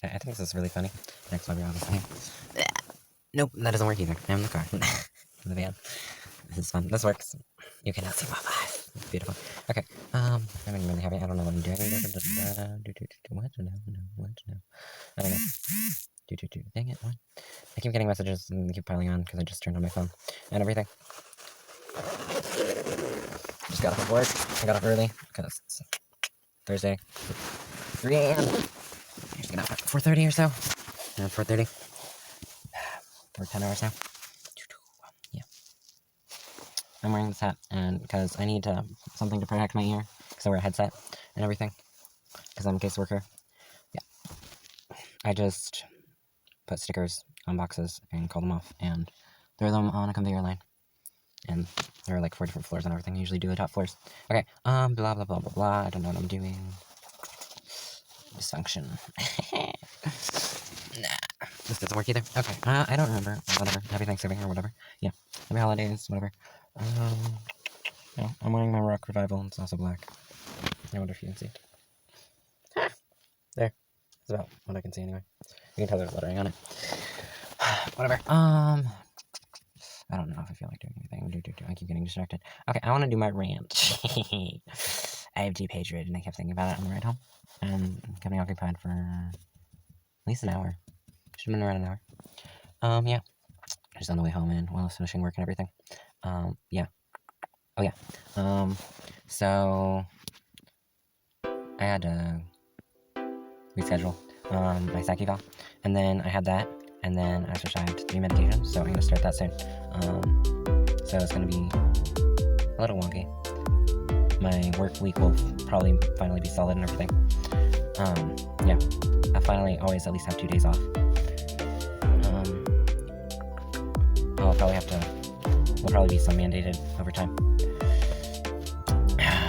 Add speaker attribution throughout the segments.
Speaker 1: I think this is really funny. Next one, obviously. Nope, that doesn't work either. I'm in the car. In the van. This is fun. This works. You cannot see my life. It's beautiful. Okay. I'm really happy. I don't know what I'm doing. What? No. What? No. I don't know. Dang it. What? I keep getting messages and they keep piling on because I just turned on my phone and everything. Just got off of work. I got off early because it's Thursday. 3 a.m. I just get off at 4:30 or so. Around 4:30. For 10 hours now. Yeah. I'm wearing this hat and because I need something to protect my ear because I wear a headset and everything because I'm a caseworker. Yeah. I just put stickers on boxes and call them off and throw them on a conveyor line. And there are like 4 different floors and everything. I usually do the top floors. Okay, blah, blah, blah, blah, blah. I don't know what I'm doing. Dysfunction. Nah, this doesn't work either. Okay, I don't remember. Whatever. Happy Thanksgiving or whatever. Yeah, happy holidays, whatever. Yeah, I'm wearing my rock revival. It's also black. I wonder if you can see. There. That's about what I can see anyway. You can tell there's lettering on it. Whatever. I don't know if I feel like doing anything. I keep getting distracted. Okay, I want to do my rant. I have 2 page read, and I kept thinking about it on the ride home. And kept me occupied for at least an hour. Should have been around an hour. Yeah. Just on the way home and while I was finishing work and everything. Yeah. Oh, yeah. So I had to reschedule my psych eval. And then I had that. And then I switched to 3 medications, so I'm going to start that soon. So it's going to be a little wonky. My work week will probably finally be solid and everything. Yeah. I finally always at least have 2 days off. I'll probably have to, will probably be some mandated overtime.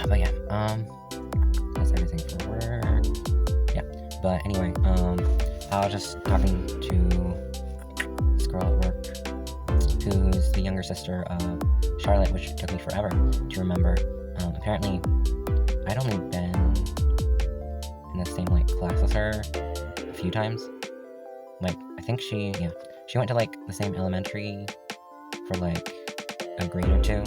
Speaker 1: But yeah, that's everything for work. Yeah, but anyway, I was just talking to this girl at work who's the younger sister of Charlotte, which took me forever to remember. Apparently, I'd only been in the same, like, class as her a few times. Like, I think she went to, like, the same elementary for, like, a grade or 2,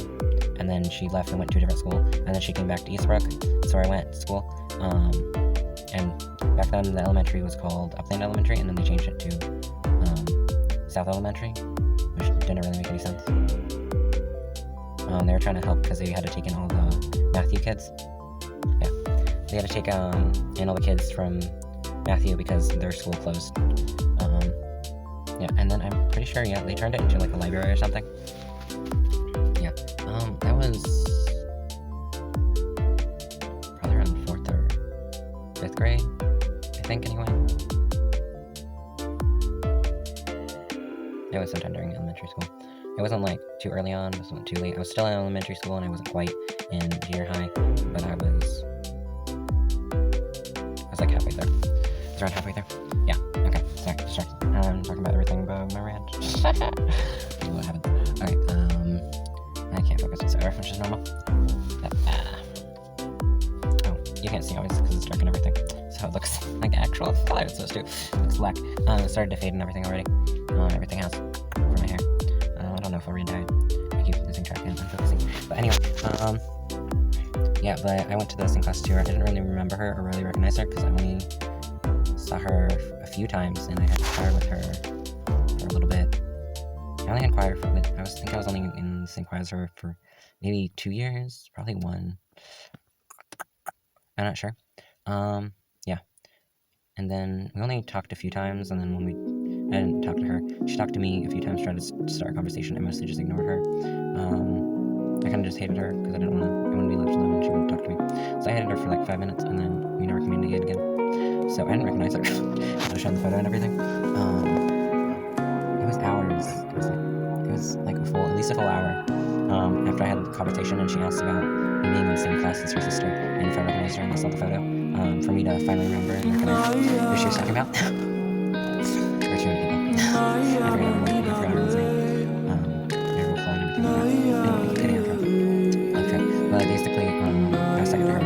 Speaker 1: and then she left and went to a different school, and then she came back to Eastbrook, that's where I went to school. And back then, the elementary was called Upland Elementary, and then they changed it to South Elementary, which didn't really make any sense. They were trying to help because they had to take in all the Matthew kids. Yeah, they had to take in all the kids from Matthew because their school closed. Yeah, and then I'm pretty sure, yeah, they turned it into like a library or something. Yeah, that was probably around 4th or 5th grade, I think, anyway. It was sometime during elementary school. It wasn't like too early on, it wasn't too late. I was still in elementary school and I wasn't quite in junior high, but I was like halfway there. I was around halfway there. Yeah, okay, sorry, distracted. I'm talking about everything but my rant. What happened? Okay, I can't focus whatsoever, which is normal. Oh, you can't see always because it's dark and everything. So it looks like actual color it's supposed to. It looks black. It started to fade and everything already. Everything has for my hair. I don't know if I'll re-dye it. I keep losing track and unfocusing. But anyway, yeah, but I went to the same class too. I didn't really remember her or really recognize her because I only saw her a few times and I had choir with her for a little bit. I only had choir for, I think I was only in the same choir as her for maybe 2 years, probably 1. I'm not sure. Yeah. And then we only talked a few times, and then when I didn't talk to her, she talked to me a few times, tried to start a conversation. I mostly just ignored her. I kind of just hated her because I didn't want to be left alone and she wouldn't talk to me. So I hated her for like 5 minutes, and then we never communicated again. So I didn't recognize her. I was showing the photo and everything. It was hours. It was like at least a full hour after I had the conversation, and she asked about me being in the same class as her sister, and if I recognized her and I saw the photo, for me to finally remember and recognize who she was talking about. There were too many people. I forgot everyone's name. Everyone calling everything like that. Anyway, getting out from. Okay. Well, basically, I was talking to her.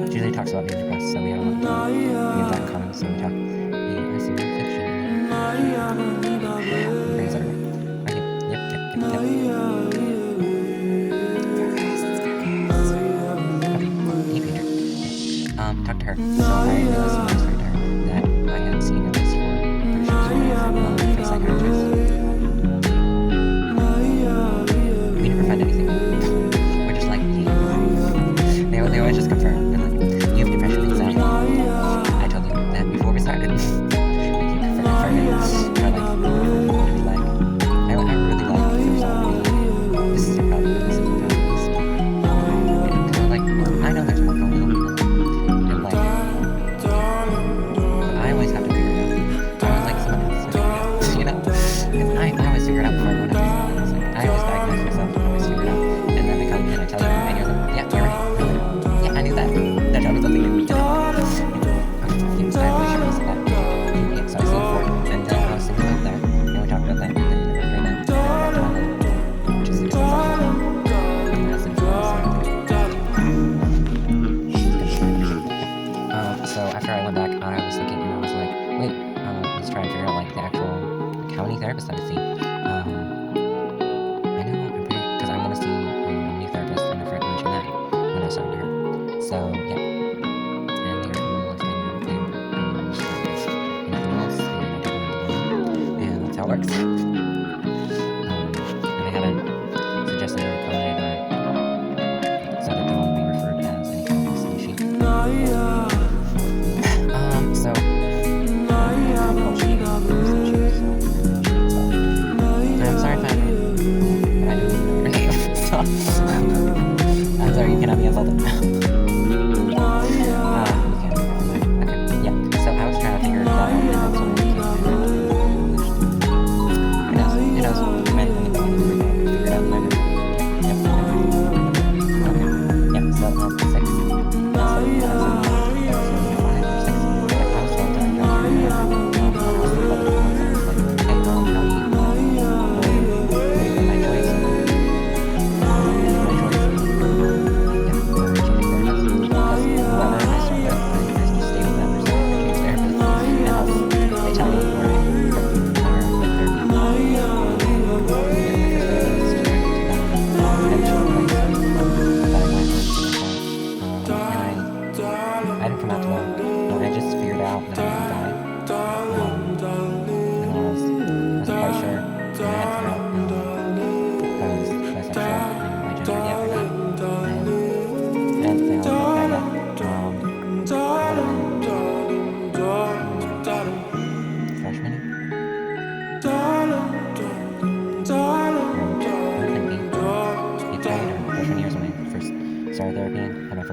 Speaker 1: She usually talks about being depressed, so we have that in common, so we talk. Brains everywhere. Okay, yep. Talk to her. So I realized when I spoke to her that I had seen a list for face psychiatrists. We never find anything. We're just like, they always just confirm. And like, you have depression and anxiety. I told you that before we started. Like, you confirm it. Or like, what would it be like? I really like for someone to be, this is your problem, this is your problem. Because like, I know there's more going on. And like, I always have to figure it out. I would like someone else to figure it out. You know? Because I always figure it out before everyone else. Like, I always diagnose myself and always figure it out. And then they come and I tell you, and you're like, yeah, you're right. Yeah, I knew that. That job was something new. Okay, yeah, I really sure was that. Yeah, so I sleep for it. And then I was thinking about that. And we talked about that. And then after that, which is the difference. So after I went back, I was thinking, and I was like, wait, let's try and figure out like the actual county therapist I've seen. I know I'm pretty, because I'm gonna see a new therapist, and I forgot to mention that when I was talking to her. So yeah, and they were able to explain everything. Anything else, and I don't remember, and that's how it works. And they haven't suggested or recommended or said that they won't be referred as any kind of species. So I'm sorry if I don't remember her name. So, I'm sorry, you cannot be insulted. You can't. Okay, yeah. So I was trying to figure it out, and that's when I came to who knows? You might even figure it out later. Yep. Okay. Yep. So 6.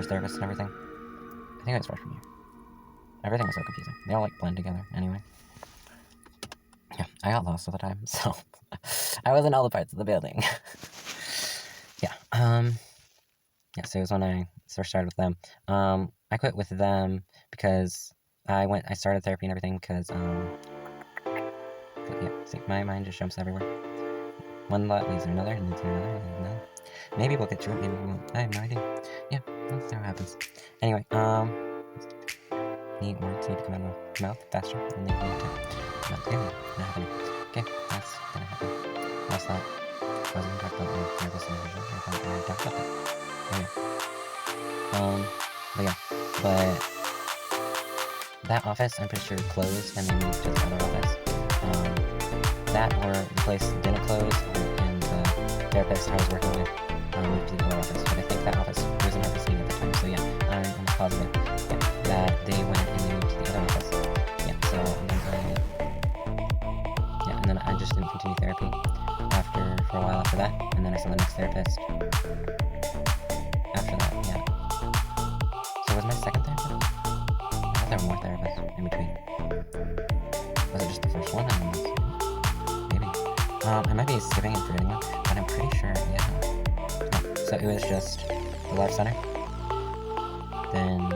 Speaker 1: Therapist and everything. I think it was freshman year. Everything was so confusing. They all like blend together anyway. Yeah, I got lost all the time, so I was in all the parts of the building. Yeah, so it was when I first started with them. I quit with them because I started therapy and everything because, yeah, see, my mind just jumps everywhere. One thought leads to another, and leads to another, and another. Maybe we'll get through it, maybe we won't. I have no idea. Yeah, let's see what happens. Anyway, need words need to come out of my mouth faster than they need to. Not happening. Okay, that's gonna happen. Last thought. I was gonna talk about my nervous and vision. I thought I would talk about that. Anyway. But that office, I'm pretty sure, closed and they moved to the other office. That or the place didn't close, and the therapist I was working with moved to the other office. But I think that office was in our vicinity at the time, so yeah, I'm almost positive that they went and moved to the other office. Yeah, so and then I just didn't continue therapy for a while after that, and then I saw the next therapist after that, yeah. So was my second therapist? I thought there were more therapists in between. Was it just the first one? I don't know. Maybe. I might be skipping and forgetting one, but I'm pretty sure, yeah. So it was just the Life Center, then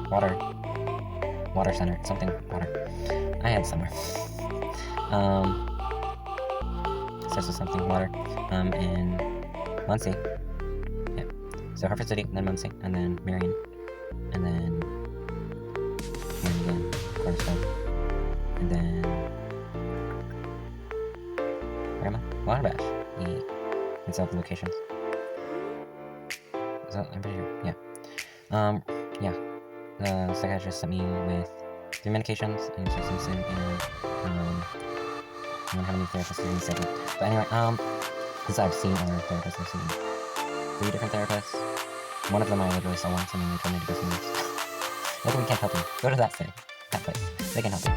Speaker 1: Water Center, something water. I had somewhere. Starts with something water, in Muncie. Yeah. So Hartford City, then Muncie, and then Marion, and then again, Cornerstone, and then Bash. Yeah. It's all the locations. Is that, I'm pretty sure, yeah. Yeah. The psychiatrist sent me with 3 medications, and she said soon, and, I don't have any therapists in the segment. But anyway, since I've seen other therapists, I've seen 3 different therapists. One of them I literally saw once, and then they told me to go somewhere else. Look, we can't help you. Go to that place. They can help you.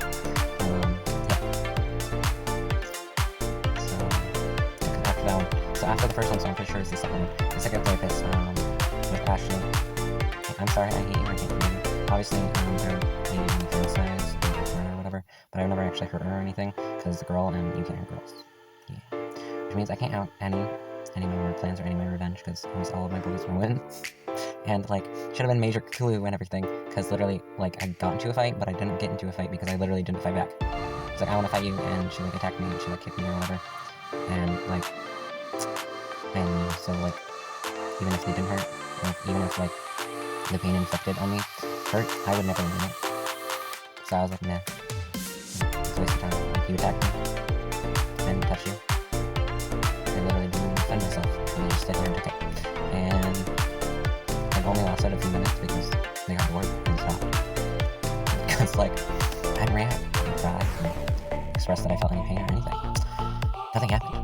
Speaker 1: So after the first one, so I'm pretty sure it's the second one. The second therapist, was Ashley. I'm sorry, I hate you, I can't hear you. Obviously, I maybe fantasize or whatever, but I've never actually hurt her or anything, because it's a girl, and you can't hurt girls. Yeah. Which means I can't out any of my murder plans or any of my revenge, because almost all of my boys were women. And, like, should have been major clue and everything, because literally, like, I got into a fight, but I didn't get into a fight because I literally didn't fight back. It's like, I want to fight you, and she, like, attacked me, and she, like, kicked me or whatever. And, like, and so, like, even if they didn't hurt, or even if, like, the pain inflicted on me hurt, I would never admit it. So I was like, nah, it's a waste of time. Like, you attacked me, I didn't touch you, I literally didn't defend myself, and I just stood there and took it. And it only lasted a few minutes because they got bored and stopped. Because, like, I'd react and cry and express that I felt any pain or anything. Nothing happened.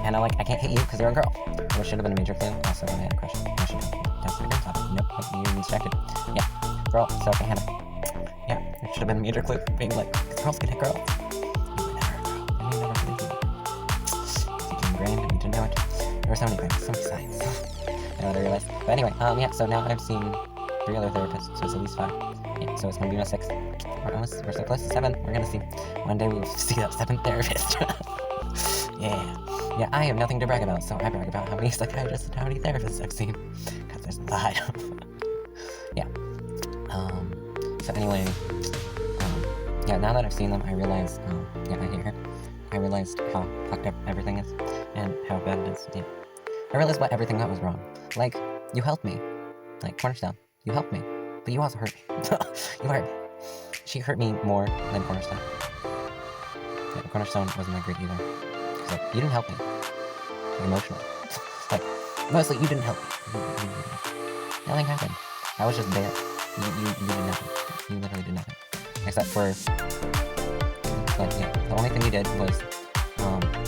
Speaker 1: And I'm like, I can't hit you because you're a girl. Which should have been a major clue. Also, when I had a crush. I should have tested a grandfather. Nope, you're distracted. Yeah, girl, so okay, Hannah. Yeah, it should have been a major clue. Being like, girls can hit girls. You were never a girl. And you never believed me. You came ingrained and you didn't know it. There were so many things, so many signs. Now that I realized. But anyway, yeah, so now I've seen 3 other therapists, so it's at least 5. Yeah, so it's gonna be my 6th. We're so close to 7. We're gonna see. One day we'll see that 7th therapist. Yeah. Yeah, I have nothing to brag about, so I brag about how many psychiatrists and how many therapists I've seen. Because there's a lot. Yeah. So anyway, yeah, now that I've seen them, I realized, yeah, I hate her. I realized how fucked up everything is, and how bad it is, yeah. I realized what everything that was wrong. Like, you helped me. Like, Cornerstone, you helped me. But you also hurt me. You hurt me. She hurt me more than Cornerstone. Yeah, Cornerstone wasn't that great either. Like, you didn't help me. Like, emotionally. Like, mostly, you didn't help me. Nothing happened. I was just there. You did nothing. You literally did nothing. Except for, like, yeah, the only thing you did was,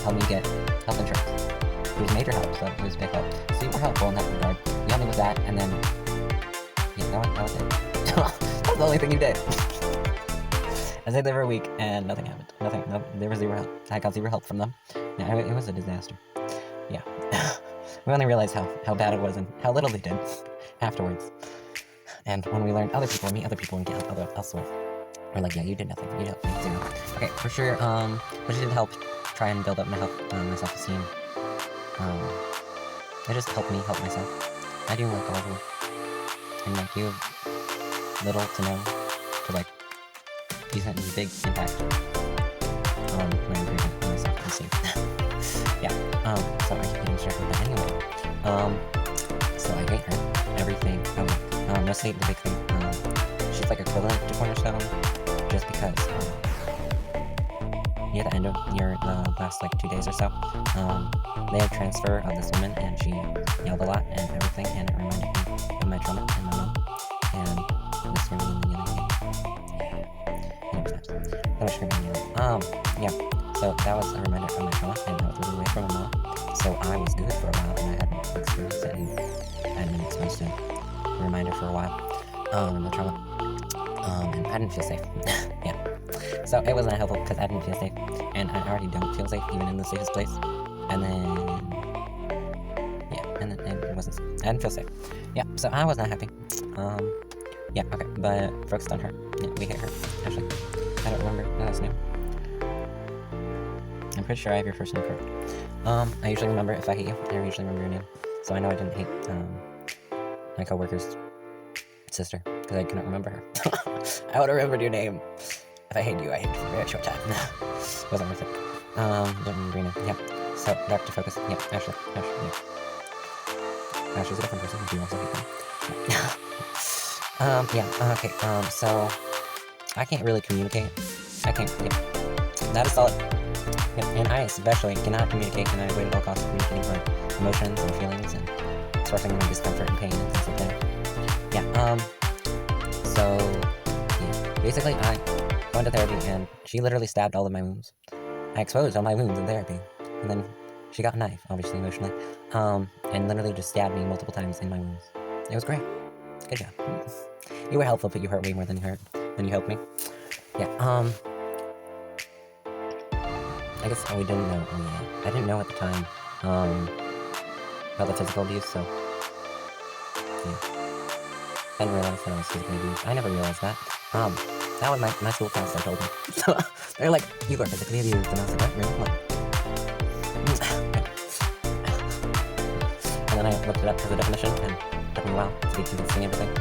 Speaker 1: help me get health insurance. It was major help, so it was a big help. So you were helpful in that regard. You helped me with that, and then, yeah, that was it. That's the only thing you did. I stayed there for a week, and nothing happened. Nothing. No, there was 0 help. I got 0 help from them. Yeah, it was a disaster. Yeah. We only realized how bad it was and how little they did afterwards. And when we learned other people and get help elsewhere, we're like, yeah, you did nothing. You helped me 0. Okay, for sure, but it did help try and build up my self-esteem. It just helped me help myself. I do, like, all the work. And, like, you have little to no to, like, decent and big impact on my improvement and my self-esteem. Yeah, so I keep getting distracted, but anyway, so I hate her, everything, mostly the big thing, she's, like, equivalent to Cornerstone, just because, near the end of the last, like, 2 days or so, they had transfer of this woman, and she yelled a lot and everything, and it reminded me of my trauma and my mom, and the screaming and the yelling again. That was screaming and yelling. Yeah, so that was a reminder of my trauma, and I was living away from my mom, so I was good for a while, and I hadn't experienced it, and I hadn't been exposed to a reminder for a while, the trauma, and I didn't feel safe. Yeah. So it wasn't helpful because I didn't feel safe, and I already don't feel safe even in the safest place. And then, yeah, and it wasn't safe. I didn't feel safe. Yeah, so I was not happy. Yeah, okay, but focused on her. Yeah, we hate her. Actually, I don't remember. No, that's new. I'm pretty sure I have your first name correct. I usually remember if I hate you. I usually remember your name, so I know I didn't hate my coworker's sister because I couldn't remember her. I would have remembered your name. If I hate you, I hate you for a very short time. Wasn't worth it. Don't remember your name. Yeah. So, back to focus. Yeah, Ashley. Yeah. Ashley's a different person. Do you also hate them? Yeah. Okay. So, I can't really communicate. I can't, yeah. That is solid. Yep, and I especially cannot communicate, and I avoid at all costs communicating my emotions and feelings and expressing my discomfort and pain and things like that. Yeah, so, yeah, basically I went to therapy, and she literally stabbed all of my wounds. I exposed all my wounds in therapy, and then she got a knife, obviously, emotionally, and literally just stabbed me multiple times in my wounds. It was great. Good job. You were helpful, but you hurt way more than you helped me. Yeah, I guess we didn't know, I didn't know at the time, about the physical abuse, so, yeah. I didn't realize that I was physically abused. I never realized that. That was my school counselor told me. So, they're like, you were physically abused, and I was like, what, really? What? And then I looked it up for the definition, and it took me a while to get convincing everything.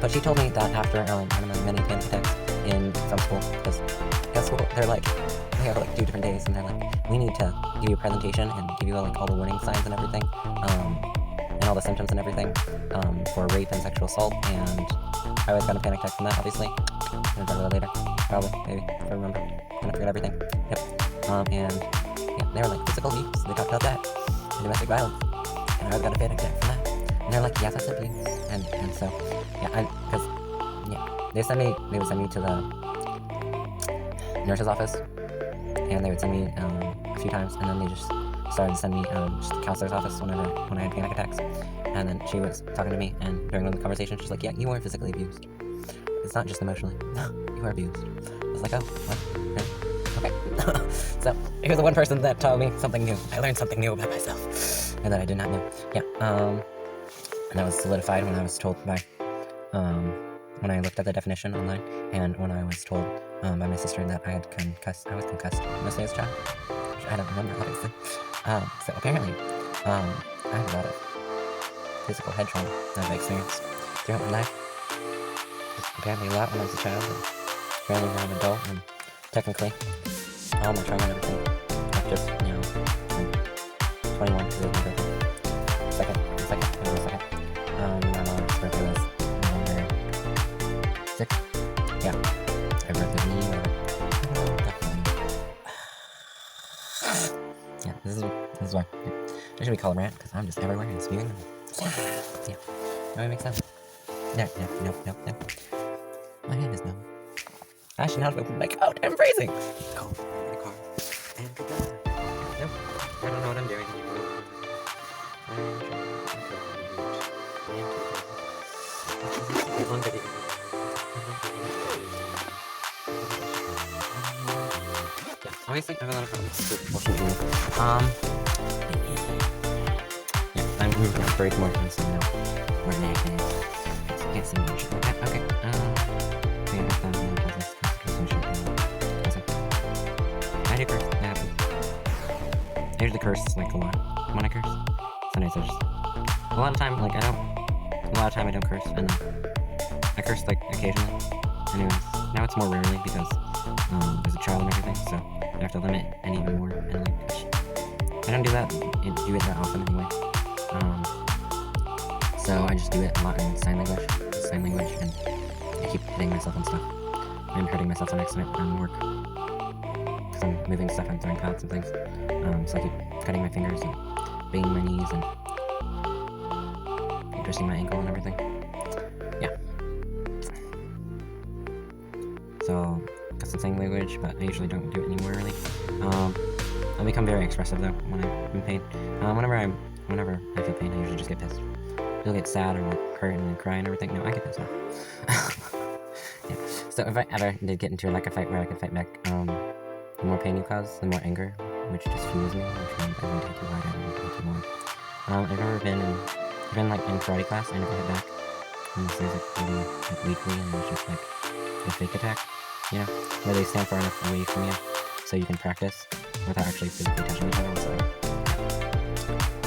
Speaker 1: But she told me that after, one of my many panic attacks from school, because at school, they're like, we have like 2 different days, and they're like, we need to give you a presentation and give you like all the warning signs and everything, and all the symptoms and everything, for rape and sexual assault, and I always got a panic attack from that, obviously. I'm gonna talk about that later, probably, maybe, if I remember. I'm gonna forget everything. Yep. And yeah, they were like, physical abuse, they talked about that, and domestic violence, and I always got a panic attack from that. And they're like, yeah, that's abuse, and so, yeah, because, yeah, they would send me to the nurse's office, and they would send me, a few times, and then they just started to send me, just to the counselor's office when I had panic attacks. And then she was talking to me, and during the conversation, she's like, yeah, you were physically abused. It's not just emotionally. You were abused. I was like, oh, what? Really? Okay. So, here's the one person that taught me something new. I learned something new about myself, and that I did not know. Yeah, and that was solidified when I was told by, when I looked at the definition online, and when I was told, by my sister that I had concussed. I was concussed mostly as a child, which I don't remember, obviously. So apparently, I have a lot of physical head trauma that I've experienced throughout my life. Apparently a lot when I was a child, and apparently now I'm an adult, and technically, all my trauma and everything, I've just, I'm 21, because it was my birthday. Second, my mom's birthday was November 6th. Yeah, her birthday was me, whatever. Yeah, this is why. Yeah. I should be called Rant, because I'm just everywhere and spewing. Yeah. No, it makes sense. No. My head is numb. I should not open my coat. I'm freezing. Go in the car and goodbye. Nope. I don't know what I'm doing. Yeah, obviously I have a lot of problems. Yeah, I'm moving to break more things now. We're naked. Can't see much. Okay. I do curse. That happens. I usually curse like a lot when I curse. Sometimes I just a lot of time I don't curse, and I curse like occasionally. Anyways, now it's more rarely because there's a child and everything, so I have to limit and even more. And like I don't do that often anyway. So I just do it a lot in sign language, and I keep hitting myself on stuff. I'm hurting myself on accident on work because I'm moving stuff and throwing pots and things. So I keep cutting my fingers and banging my knees and twisting my ankle and everything. Yeah. So that's the sign language, but I usually don't do it anymore really. I'll become very expressive though when I'm in pain. Whenever I feel pain, I usually just get pissed. You'll get sad or like hurt and then cry and everything. No, I get pissed off. Yeah. So if I ever did get into like a fight where I could fight back, the more pain you cause, the more anger, which just fuels me, which means I won't take you harder, I won't take you more. I've never been like in karate class, I never hit back. Unless there's like weekly and there's just like a fake attack, you know, where they stand far enough away from you so you can practice without actually physically touching each other. So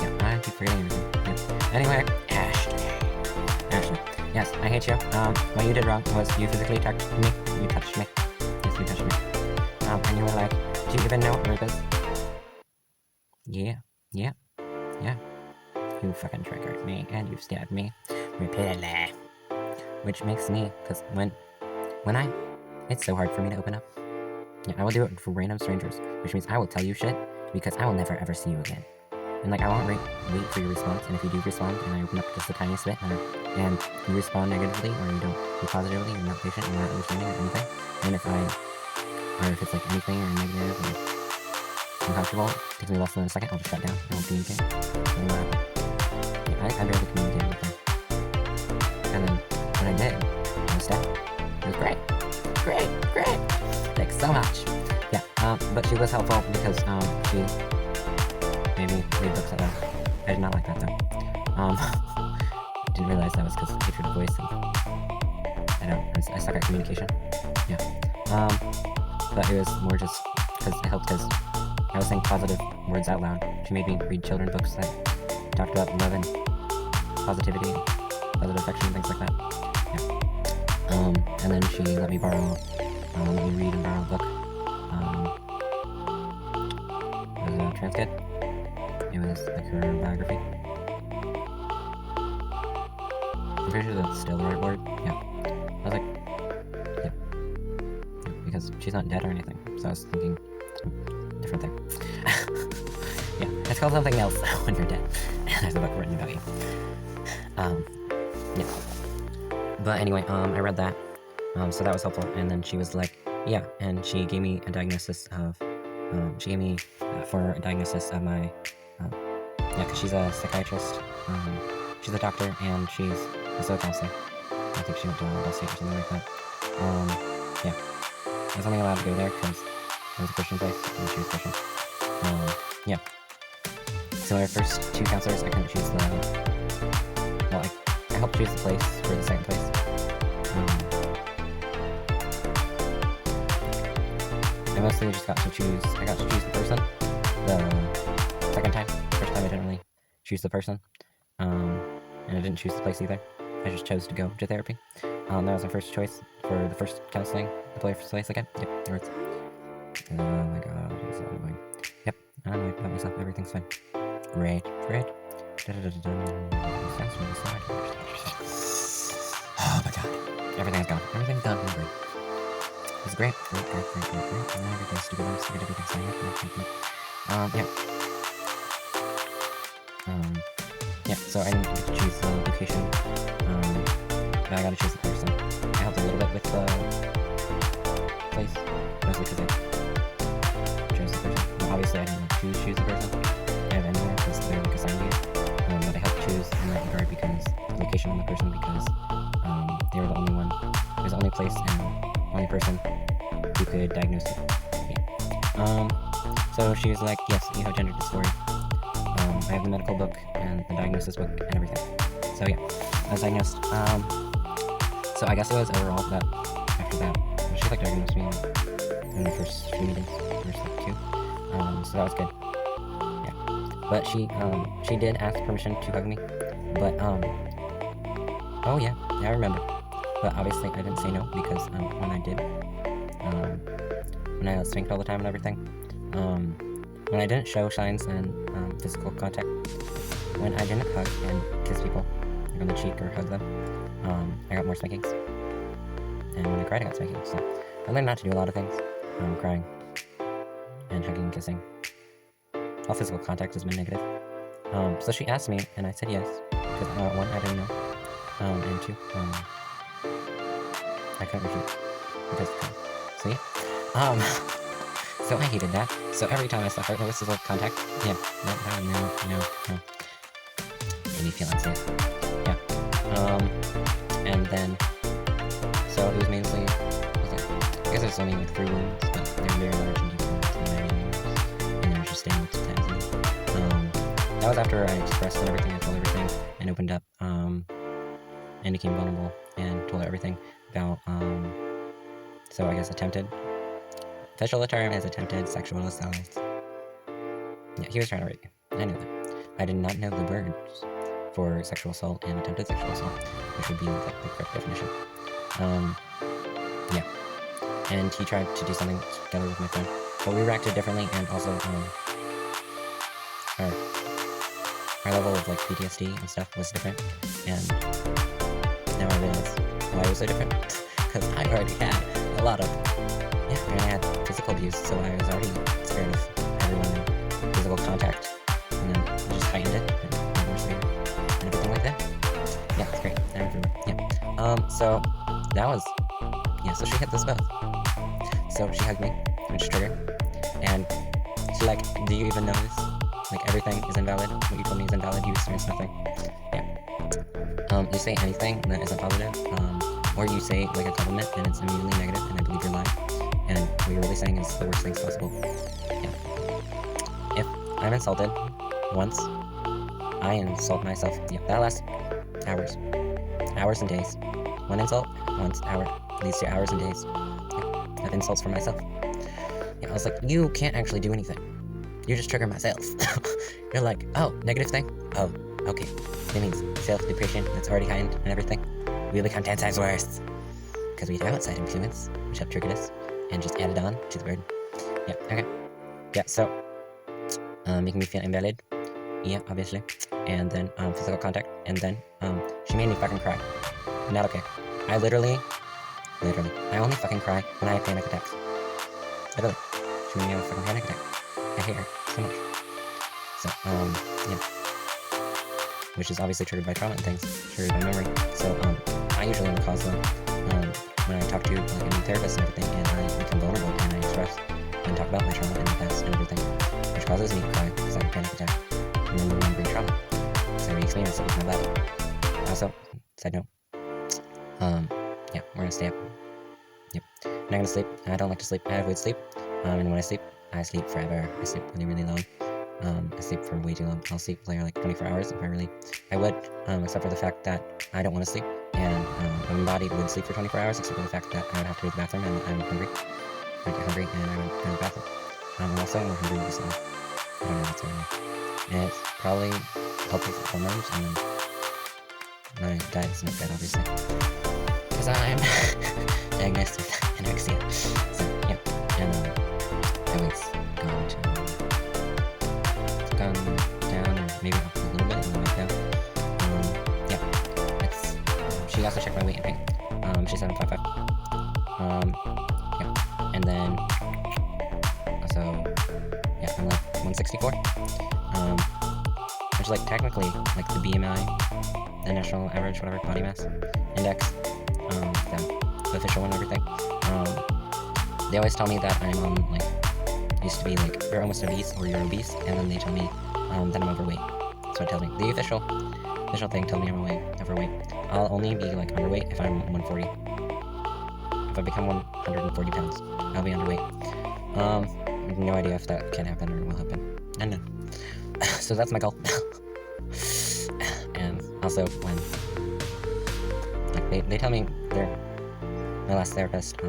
Speaker 1: yeah, I keep forgetting everything. Yeah. Anyway, Ashley. Yes, I hate you. What you did wrong was you physically attacked me. You touched me. Yes, you touched me. And you were like, do you even know what rape is? Yeah. You fucking triggered me, and you stabbed me repeatedly. Which makes me, because when it's so hard for me to open up. Yeah, I will do it for random strangers, which means I will tell you shit because I will never ever see you again. And like, I won't wait for your response, and if you do respond, and I open up just the tiniest bit, and you respond negatively, or you don't do positively, you're not patient, you're not understanding, or anything, and if it's like anything, or negative, or uncomfortable, it takes me less than a second, I'll just shut down, I won't communicate. I barely communicated with her. And then, when I did, I was dead. It was great. Great! Thanks so much. Yeah, but she was helpful because, she made me read books out loud. I did not like that, though. Didn't realize that was because of hatred of voice, and I suck at communication. Yeah. But it was more just because it helped because I was saying positive words out loud. She made me read children's books that talked about love and positivity, positive affection, and things like that. Yeah. And then she let me read and borrow a book. It was a trans kid. It was like her biography. I'm pretty sure that's still the right word. Yeah. I was like, yeah. Because she's not dead or anything. So I was thinking, different thing. Yeah, it's called something else when you're dead. And there's a book written about you. Yeah. But anyway, I read that. So that was helpful. And then she was like, yeah, and she gave me a diagnosis of, for a diagnosis of my, yeah, because she's a psychiatrist, she's a doctor, and she's also a counselor. I think she went to MacDoesIt or something like that. Yeah. I was only allowed to go there because it was a Christian place, and she was Christian. Yeah. So my first two counselors, I couldn't choose I helped choose the place for the second place. I mostly just got to choose the person the second time. First time I didn't really choose the person. And I didn't choose the place either. I just chose to go to therapy. That was my first choice for the first counseling, the first place again. Yep, there it is. Oh my god, it's so annoying. Yep, I'm annoyed about myself, everything's fine. Great. Oh my god, everything's gone. Everything's done, great. It's great. Great. And now everything's stupid, everything's fine. Yeah. Yeah, so I didn't get to choose the location, but I got to choose the person. I helped a little bit with the place, mostly because I chose the person. Well, obviously I didn't choose the person out of anywhere, because they're like assigned to you. But I helped choose in that regard because the location on the person, because they were the only one, it was the only place and only person who could diagnose me. Yeah. So she was like, yes, you have gender dysphoria. I have the medical book and the diagnosis book and everything. So yeah, I was diagnosed. So I guess it was overall that after that, she like diagnosed me in the first few meetings, first like 2. So that was good. Yeah. But she did ask permission to hug me. But oh yeah, I remember. But obviously I didn't say no because when I did, when I was spanked all the time and everything, when I didn't show signs and physical contact, when I didn't hug and kiss people, like on the cheek or hug them, I got more spankings. And when I cried, I got spankings. So I learned not to do a lot of things. Crying and hugging and kissing. All physical contact has been negative. So she asked me, and I said yes, because 1, I didn't know, and 2, I couldn't refuse because so yeah. So I hated that. So every time I saw her, this is like contact. Yeah. No. Made me feel unsafe. Yeah. And then, so it was mainly, I guess there's only like 3 wounds, but they're very large and deep wounds, and they're just staying to times. That was after I expressed and everything, I told everything, and opened up, and became vulnerable, and told her everything about, so I guess attempted. Official term is attempted sexual assault. Yeah, he was trying to rape me. I knew that. I did not know the words for sexual assault and attempted sexual assault, which would be like the correct definition. Yeah. And he tried to do something together with my friend, but we reacted differently, and also our level of like PTSD and stuff was different. And now I realize why it was so different, because I already had a lot of, yeah, apparently I had physical abuse, so I was already scared of everyone and physical contact. And then it just heightened it, and made it more severe, and everything like that. Yeah, it's great. I remember. Yeah. So that was, yeah, so she hit us both. So she hugged me, which triggered, and she's like, do you even know this? Like, everything is invalid. What you told me is invalid. You experienced nothing. Yeah. You say anything that isn't positive, or you say, like, a compliment, and it's immediately negative, and I believe you're lying. And what you're really saying is the worst things possible. Yeah. If I'm insulted once, I insult myself. Yeah, that lasts hours. Hours and days. One insult, once, hour, leads to hours and days. Yeah, I have insults for myself. Yeah, I was like, you can't actually do anything. You just trigger myself. You're like, oh, negative thing? Oh, okay. That means self-depression that's already heightened and everything. We become 10 times worse. Because we have outside influence, which have triggered us, and just added on to the burden. Yeah, okay. Yeah, so, making me feel invalid. Yeah, obviously. And then, physical contact. And then, she made me fucking cry. Not okay. I literally, I only fucking cry when I have panic attacks. Literally. She made me have a fucking panic attack. I hate her so much. So, yeah. Which is obviously triggered by trauma and things, triggered by memory. So, I usually am the cause of, when I talk to, like, a new therapist and everything, and I become vulnerable, and I express and talk about my trauma and my past and everything, which causes me to cry, because I have a panic attack, and then remembering trauma, because I re-experience it with my body. Also, side note, yeah, we're gonna stay up. Yep. I'm not gonna sleep. I don't like to sleep. I avoid sleep. And when I sleep forever. I sleep really, really long. I sleep for way too long. I'll sleep for like 24 hours if I would, except for the fact that I don't want to sleep, and my body would sleep for 24 hours, except for the fact that I would have to go to the bathroom, and I'm hungry. I get hungry, and I would go to the bathroom. And also, I'm hungry recently. I don't know what's going on. And it's probably helpful for hormones, and then my diet's not good, obviously. Because I'm diagnosed with anorexia. So, yeah. And, my weight's gone down, or maybe up a little bit, and then back down. Yeah. It's, she also checked my weight and height. She's 7'5". Yeah. And then, also, yeah, I'm like 164. Which is like technically like the BMI, the national average, whatever, body mass index, the official one and everything. They always tell me that I'm on, like, used to be like, you're almost obese, or you're obese, and then they tell me that I'm overweight. That's what it tells me. The official thing tells me I'm overweight. I'll only be like underweight if I'm 140. If I become 140 pounds, I'll be underweight. I have no idea if that can happen or will happen. I don't know. So that's my goal. And also, when, like, they tell me my last therapist,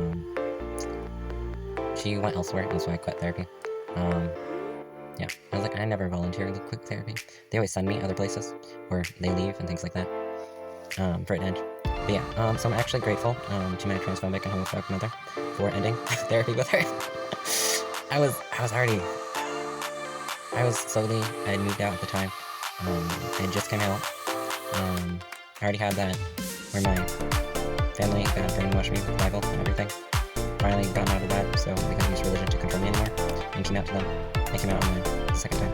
Speaker 1: she went elsewhere, and so I quit therapy. Yeah, I was like, I never voluntarily quit therapy. They always send me other places where they leave and things like that, for it to end. But yeah, so I'm actually grateful, to my transphobic and homophobic mother for ending therapy with her. I had moved out at the time. I had just came out. I already had that, where my family got brainwashed me with the Bible and everything. Finally gotten out of that, so they couldn't use religion to control me anymore, and came out to them. I came out online the second time.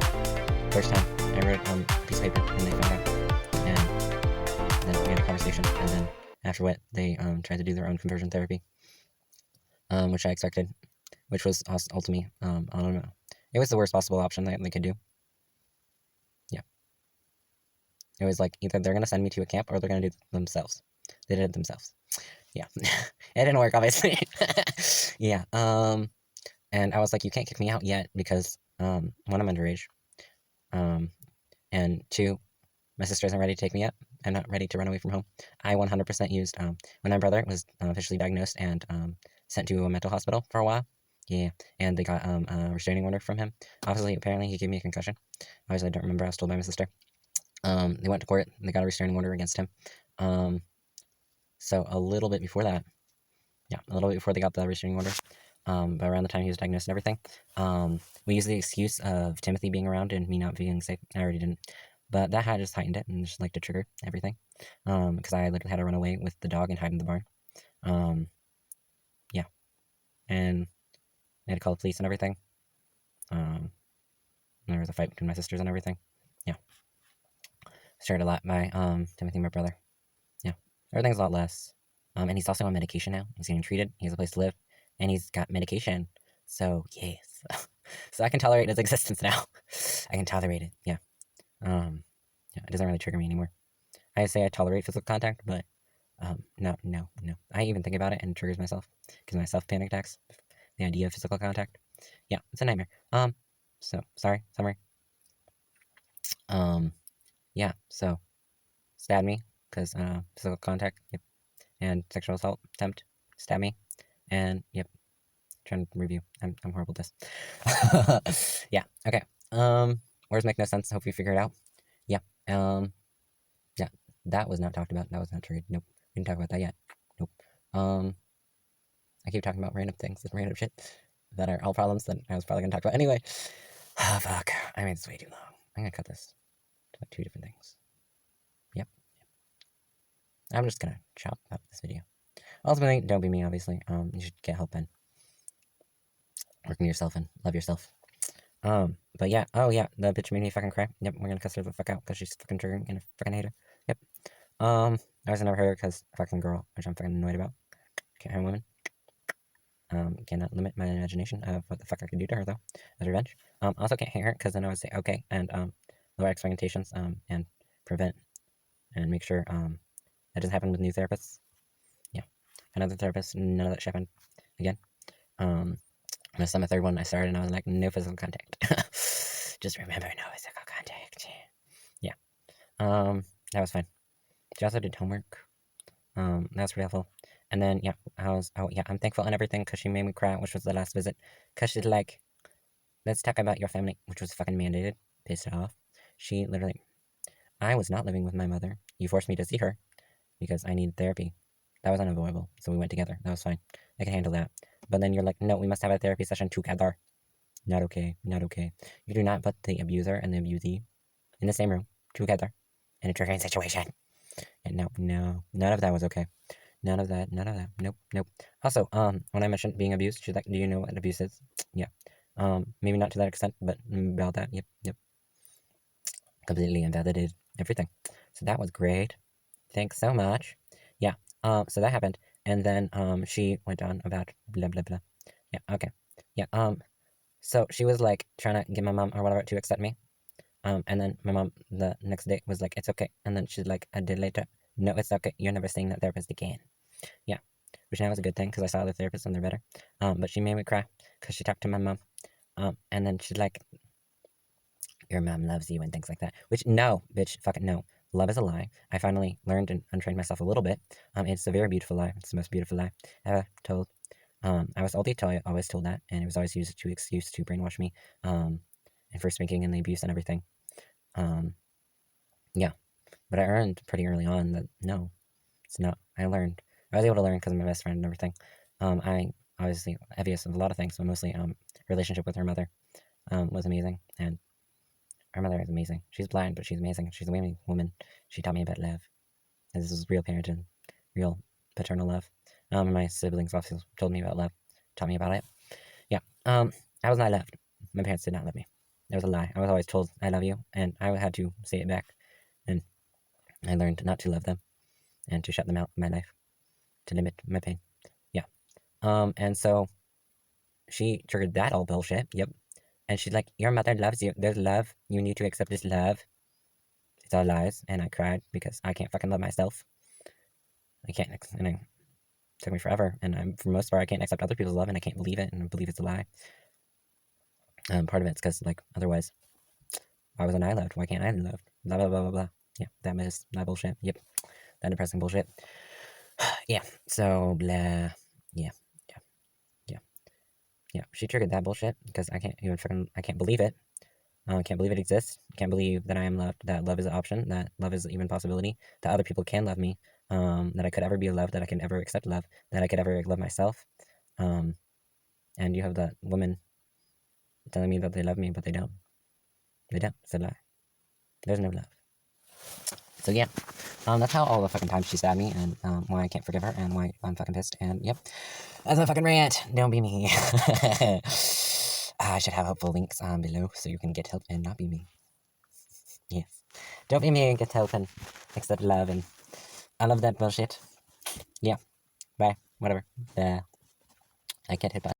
Speaker 1: First time, I wrote on a piece of paper, and they found out. And then we had a conversation, and then after what, they tried to do their own conversion therapy, which I expected, which was ultimately, I don't know. It was the worst possible option that they could do. Yeah. It was like, either they're going to send me to a camp, or they're going to do it themselves. They did it themselves. Yeah. It didn't work, obviously. Yeah. And I was like, you can't kick me out yet, because, one, I'm underage. And two, my sister isn't ready to take me yet. I'm not ready to run away from home. I 100% used, when my brother was officially diagnosed and sent to a mental hospital for a while. Yeah, and they got a restraining order from him. Obviously, apparently, he gave me a concussion. Obviously, I don't remember. I was told by my sister. They went to court, and they got a restraining order against him. So a little bit before that, yeah, a little bit before they got the restraining order, but around the time he was diagnosed and everything, we used the excuse of Timothy being around and me not being safe. I already didn't. But that had just heightened it, and just like to trigger everything, because I literally had to run away with the dog and hide in the barn. Yeah, and I had to call the police and everything. There was a fight between my sisters and everything. Yeah. Shared a lot by Timothy, my brother. Yeah. Everything's a lot less. And he's also on medication now. He's getting treated. He has a place to live. And he's got medication. So, yes. So I can tolerate his existence now. I can tolerate it. Yeah. Yeah, it doesn't really trigger me anymore. I say I tolerate physical contact, but no. I even think about it and it triggers myself. Because myself panic attacks. The idea of physical contact. Yeah, it's a nightmare. So sorry, summary. Yeah, so stabbed me because physical contact, yep, and sexual assault attempt, stabbed me, and yep, trying to review. I'm horrible at this. Yeah, okay. Words make no sense. Hope you figure it out. Yeah. Yeah, that was not talked about. That was not triggered. Nope, we didn't talk about that yet. Nope. I keep talking about random things and random shit that are all problems that I was probably gonna talk about anyway. Oh fuck, I made this way too long. I'm gonna cut this to like 2 different things. Yep. I'm just gonna chop up this video. Ultimately, don't be me, obviously. You should get help and work on yourself and love yourself. But yeah, oh yeah, the bitch made me fucking cry. Yep, we're gonna cuss her the fuck out because she's fucking triggering and I fucking hate her. Yep. I was never heard her because fucking girl, which I'm fucking annoyed about. Can't have women. Cannot limit my imagination of what the fuck I could do to her though, as revenge. Also can't hate her because then I would say okay and lower expectations and prevent and make sure that doesn't happen with new therapists. Yeah, another therapist, none of that shit happened again. This time a third one I started and I was like, no physical contact. Just remember, no physical contact. Yeah. That was fine. She also did homework. That was pretty helpful. And then, yeah, I'm thankful and everything because she made me cry, which was the last visit. Because she's like, let's talk about your family, which was fucking mandated. Pissed off. She literally, I was not living with my mother. You forced me to see her because I needed therapy. That was unavoidable. So we went together. That was fine. I can handle that. But then you're like, no, we must have a therapy session together. Not okay. Not okay. You do not put the abuser and the abusee in the same room together in a triggering situation. And no, none of that was okay. None of that. Nope. Also, when I mentioned being abused, she's like, do you know what abuse is? Yeah. Maybe not to that extent, but about that, yep. Completely invalidated everything. So that was great. Thanks so much. Yeah. So that happened. And then, she went on about blah, blah, blah. Yeah, okay. Yeah, so she was, like, trying to get my mom or whatever to accept me. And then my mom the next day was like, it's okay. And then she's like, a day later, no, it's okay. You're never seeing that therapist again. Yeah. Which now is a good thing because I saw the therapist and they're better. But she made me cry because she talked to my mom. And then she's like, your mom loves you and things like that. Which, no, bitch, fucking no. Love is a lie. I finally learned and untrained myself a little bit. It's a very beautiful lie. It's the most beautiful lie ever told. I was always told that, and it was always used to excuse to brainwash me, and for speaking and the abuse and everything. Yeah. But I learned pretty early on that, no, it's not. I was able to learn because of my best friend and everything. I obviously envious of a lot of things, but mostly, relationship with her mother, was amazing, and her mother is amazing. She's blind, but she's amazing. She's a amazing woman. She taught me about love. And this is real parenting, real paternal love. My siblings also told me about love, taught me about it. Yeah. I was not loved. My parents did not love me. It was a lie. I was always told I love you, and I had to say it back. And I learned not to love them, and to shut them out in my life, to limit my pain. Yeah. And so she triggered that all bullshit. Yep. And she's like, your mother loves you. There's love. You need to accept this love. It's all lies. And I cried because I can't fucking love myself. I can't, and it took me forever. And for the most part, I can't accept other people's love, and I can't believe it, and I believe it's a lie. Part of it's because, like, otherwise, why wasn't I loved? Why can't I be loved? Blah, blah, blah, blah, blah. Yeah, that bullshit. Yep. That depressing bullshit. Yeah, so, blah. Yeah. She triggered that bullshit because I can't believe it. I can't believe it exists. I can't believe that I am loved, that love is an option, that love is even a possibility, that other people can love me, that I could ever be loved, that I can ever accept love, that I could ever love myself. And you have that woman telling me that they love me, but they don't. They don't. It's a lie. There's no love. So yeah, that's how all the fucking times she stabbed me, and why I can't forgive her, and why I'm fucking pissed, and yep. That's my fucking rant. Don't be me. I should have helpful links below so you can get help and not be me. Yes. Don't be me and get help and accept love and all of that bullshit. Yeah. Bye. Whatever. I can't hit button.